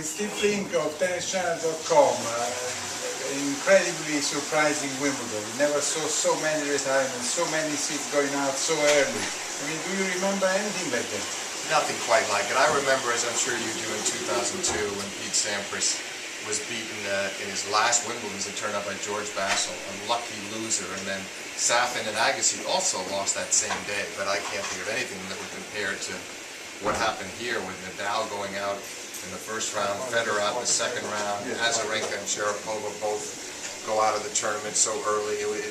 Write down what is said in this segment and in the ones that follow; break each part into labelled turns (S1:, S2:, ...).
S1: with Steve Flink of TennisChannel.com. Incredibly surprising Wimbledon. We never saw so many retirements, so many seats going out so early. I mean, do you remember anything like that?
S2: Nothing quite like it. I remember, as I'm sure you do, in 2002 when Pete Sampras was beaten in his last Wimbledon to turn up by George Bassel, a lucky loser, and then Safin and Agassi also lost that same day, but I can't think of anything that would compare to what happened here with Nadal going out in the first round, Federer out in the second round, Azarenka and Sharapova both go out of the tournament so early. It was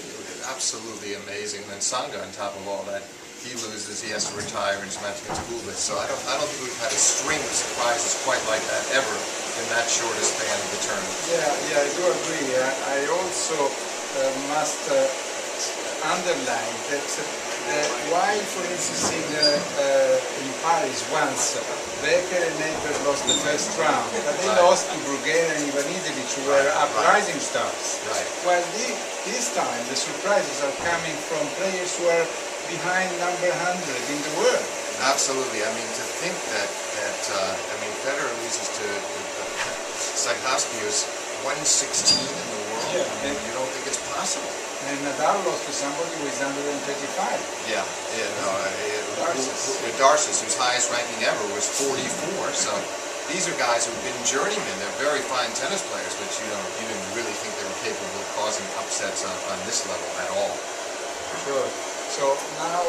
S2: absolutely amazing. And then Tsonga, on top of all that, he loses, he has to retire in his match against Gulbis. So I don't think we've had a string of surprises quite like that ever in that shortest span of the tournament.
S1: Yeah, I do agree. I also must underline that while, for instance, in Paris once, Becker and Edberg lost the first round, but they lost to Brugger and Ivanisevic, who were uprising stars.
S2: Right.
S1: While this time, the surprises are coming from players who are behind number 100 in the world.
S2: Absolutely. I mean, to think that Federer loses to Saghaski, who's 116 in the world.
S1: Yeah.
S2: And you don't think it's possible.
S1: And Nadal lost to somebody who is 135.
S2: Darcis, whose highest ranking ever was 44. So these are guys who've been journeymen. They're very fine tennis players, but you didn't really think they were capable of causing upsets on this level at all.
S1: Sure. So now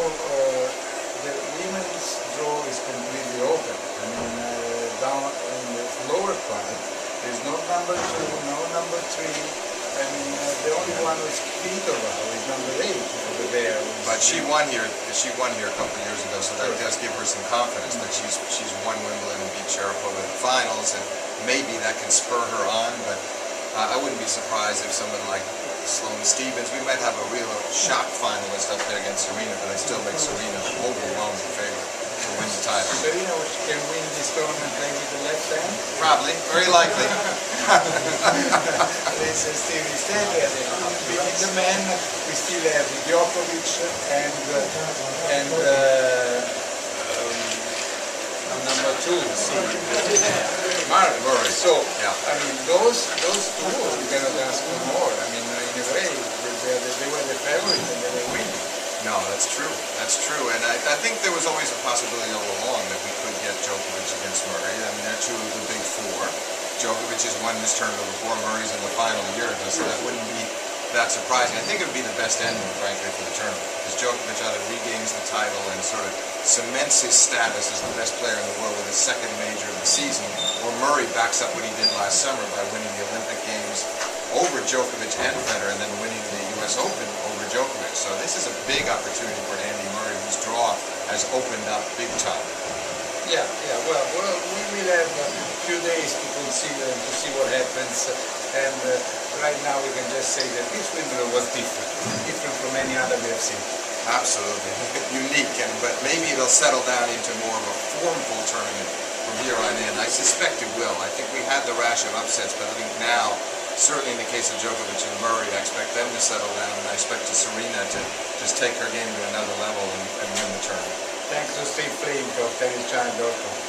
S1: the women's draw is completely open. I mean, down in the lower part, there's no number 2, no number 3. I mean, the only one who is Kvitova is number 8 over there.
S2: But she won here a couple of years ago, so that does give her some confidence that she's won Wimbledon and beat Sharapova in the finals, and maybe that can spur her on. But I wouldn't be surprised if someone like Sloane Stephens, we might have a real shock finalist up there against Serena, but I still make Serena the overwhelming favorite to win the title.
S1: Serena can win this tournament playing with the left hand?
S2: Probably, very likely.
S1: This is Steve instead. Beating the men, we still have Djokovic and number 2, Murray. So, I mean, those two, you cannot ask for more. I mean, in a way, they were the favorite and they were winning.
S2: No, that's true. That's true. And I think there was always a possibility all along that we could get Djokovic against Murray. I mean, they're two of the big four. Djokovic has won this tournament before. Murray's in the final a year ago, so that wouldn't be that surprising. I think it would be the best ending, frankly, for the tournament, because Djokovic either regains the title and sort of cements his status as the best player in the world with his second major of the season, or Murray backs up what he did last summer by winning the Olympic Games over Djokovic and Federer, and then winning the U.S. Open over Djokovic. So this is a big opportunity for Andy Murray, whose draw has opened up big time.
S1: Yeah. Well, we will have a few days to consider and to see what happens. And right now we can just say that this Wimbledon was different from any other we have seen.
S2: Absolutely. Unique, but maybe it'll settle down into more of a formful tournament from here on in. I suspect it will. I think we had the rash of upsets, but I think now, certainly in the case of Djokovic and Murray, I expect them to settle down, and I expect Serena to just take her game to another level and win the tournament.
S1: Thanks to Steve Flink of TennisChannel.com.